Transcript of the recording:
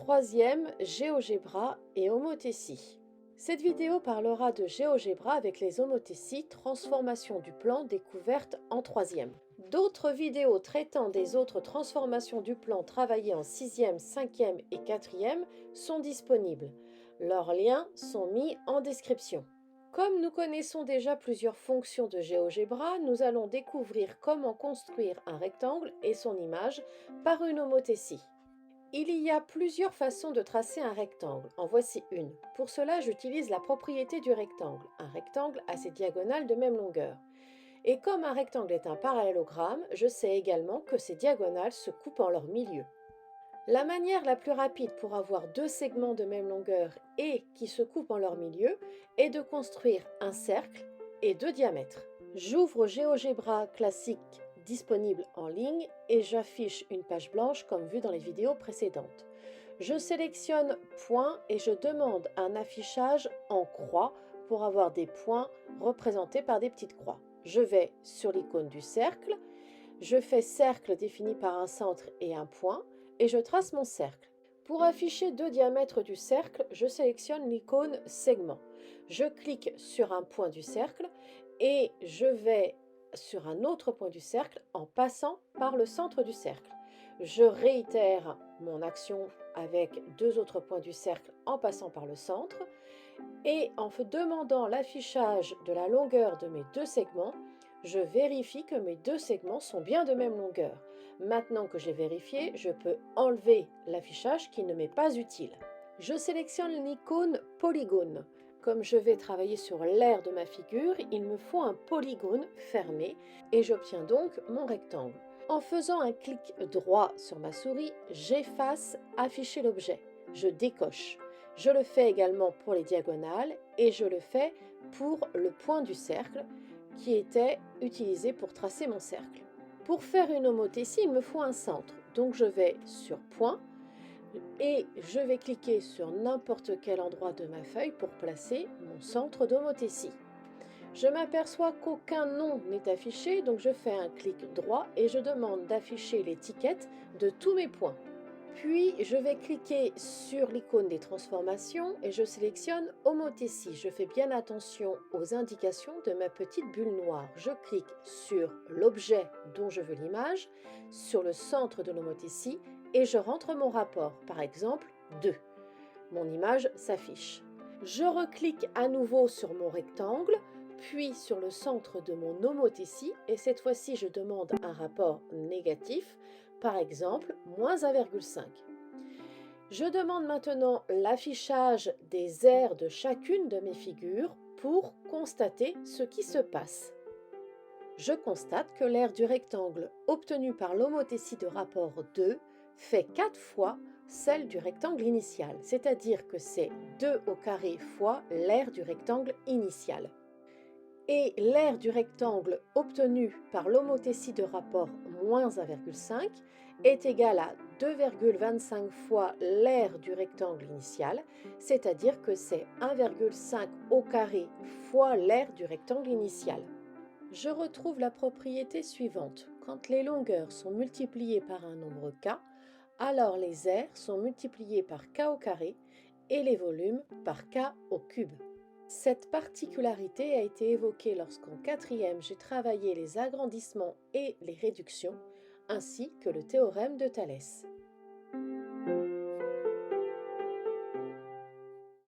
troisième, GeoGebra et homothétie. Cette vidéo parlera de GeoGebra avec les homothéties, transformation du plan découverte en troisième. D'autres vidéos traitant des autres transformations du plan travaillées en sixième, cinquième et quatrième sont disponibles. Leurs liens sont mis en description. Comme nous connaissons déjà plusieurs fonctions de GeoGebra, nous allons découvrir comment construire un rectangle et son image par une homothétie. Il y a plusieurs façons de tracer un rectangle. En voici une. Pour cela, j'utilise la propriété du rectangle. Un rectangle a ses diagonales de même longueur. Et comme un rectangle est un parallélogramme, je sais également que ces diagonales se coupent en leur milieu. La manière la plus rapide pour avoir deux segments de même longueur et qui se coupent en leur milieu est de construire un cercle et deux diamètres. J'ouvre GeoGebra classique disponible en ligne et j'affiche une page blanche comme vu dans les vidéos précédentes. Je sélectionne point et je demande un affichage en croix pour avoir des points représentés par des petites croix. Je vais sur l'icône du cercle, je fais cercle défini par un centre et un point et je trace mon cercle. Pour afficher deux diamètres du cercle, je sélectionne l'icône segment. Je clique sur un point du cercle et je vais sur un autre point du cercle en passant par le centre du cercle. Je réitère mon action avec deux autres points du cercle en passant par le centre et en demandant l'affichage de la longueur de mes deux segments, je vérifie que mes deux segments sont bien de même longueur. Maintenant que j'ai vérifié, je peux enlever l'affichage qui ne m'est pas utile. Je sélectionne l'icône polygone. Comme je vais travailler sur l'aire de ma figure, il me faut un polygone fermé et j'obtiens donc mon rectangle. En faisant un clic droit sur ma souris, j'efface afficher l'objet. Je décoche. Je le fais également pour les diagonales et je le fais pour le point du cercle qui était utilisé pour tracer mon cercle. Pour faire une homothétie, il me faut un centre. Donc je vais sur point et je vais cliquer sur n'importe quel endroit de ma feuille pour placer mon centre d'homothétie. Je m'aperçois qu'aucun nom n'est affiché, donc je fais un clic droit et je demande d'afficher l'étiquette de tous mes points. Puis je vais cliquer sur l'icône des transformations et je sélectionne homothétie. Je fais bien attention aux indications de ma petite bulle noire. Je clique sur l'objet dont je veux l'image, sur le centre de l'homothétie et je rentre mon rapport, par exemple 2. Mon image s'affiche. Je reclique à nouveau sur mon rectangle, puis sur le centre de mon homothétie et cette fois-ci je demande un rapport négatif, par exemple moins 1,5. Je demande maintenant l'affichage des aires de chacune de mes figures pour constater ce qui se passe. Je constate que l'aire du rectangle obtenue par l'homothétie de rapport 2 fait 4 fois celle du rectangle initial, c'est-à-dire que c'est 2 au carré fois l'aire du rectangle initial. Et l'aire du rectangle obtenue par l'homothétie de rapport moins 1,5 est égale à 2,25 fois l'aire du rectangle initial, c'est-à-dire que c'est 1,5 au carré fois l'aire du rectangle initial. Je retrouve la propriété suivante. Quand les longueurs sont multipliées par un nombre k, alors les aires sont multipliées par k au carré et les volumes par k au cube. Cette particularité a été évoquée lorsqu'en quatrième j'ai travaillé les agrandissements et les réductions, ainsi que le théorème de Thalès.